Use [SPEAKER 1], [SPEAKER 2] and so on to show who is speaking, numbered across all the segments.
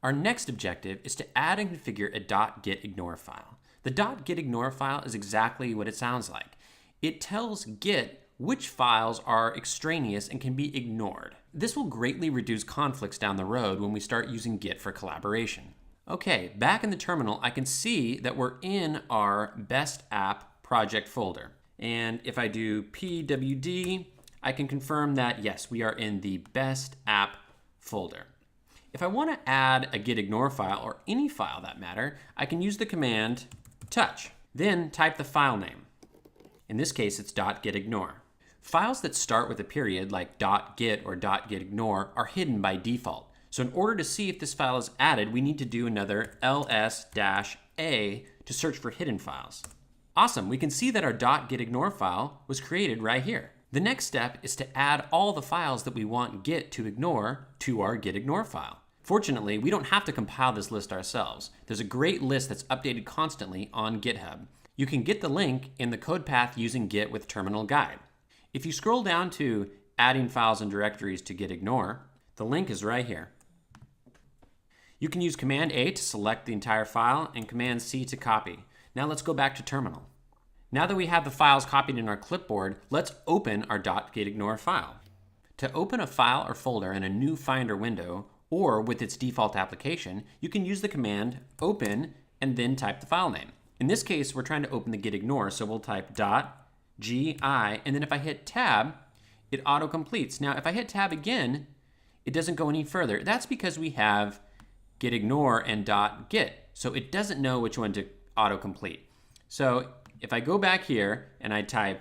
[SPEAKER 1] Our next objective is to add and configure a .gitignore file. The .gitignore file is exactly what it sounds like. It tells Git which files are extraneous and can be ignored. This will greatly reduce conflicts down the road when we start using Git for collaboration. Okay, back in the terminal, I can see that we're in our best app project folder. And if I do pwd, I can confirm that yes, we are in the best app folder. If I want to add a gitignore file, or any file that matter, I can use the command touch, then type the file name. In this case, it's .gitignore. Files that start with a period, like .git or .gitignore, are hidden by default. So in order to see if this file is added, we need to do another ls-a to search for hidden files. Awesome, we can see that our .gitignore file was created right here. The next step is to add all the files that we want Git to ignore to our gitignore file. Fortunately, we don't have to compile this list ourselves. There's a great list that's updated constantly on GitHub. You can get the link in the code path using Git with terminal guide. If you scroll down to adding files and directories to gitignore, the link is right here. You can use Command A to select the entire file and Command C to copy. Now let's go back to terminal. Now that we have the files copied in our clipboard, let's open our .gitignore file. To open a file or folder in a new Finder window, or with its default application, you can use the command open and then type the file name. In this case, we're trying to open the gitignore, so we'll type .gi, and then if I hit tab, it auto-completes. Now, if I hit tab again, it doesn't go any further. That's because we have gitignore and .git, so it doesn't know which one to auto-complete. So if I go back here and I type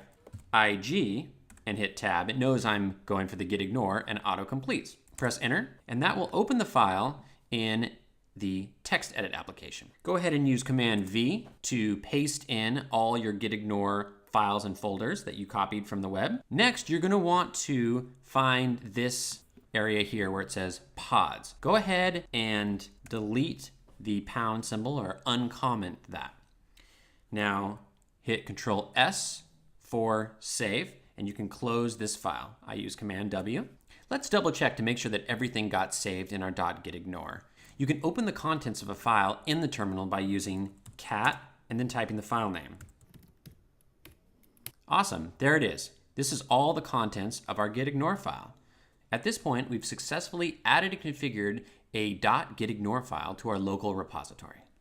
[SPEAKER 1] ig and hit tab, it knows I'm going for the gitignore and auto-completes. Press enter, and that will open the file in the text edit application. Go ahead and use Command V to paste in all your gitignore files and folders that you copied from the web. Next, you're going to want to find this area here where it says pods. Go ahead and delete the pound symbol or uncomment that. Now hit Control S for save, and you can close this file. I use Command W. Let's double check to make sure that everything got saved in our .gitignore. You can open the contents of a file in the terminal by using cat and then typing the file name. Awesome, there it is. This is all the contents of our gitignore file. At this point, we've successfully added and configured a .gitignore file to our local repository.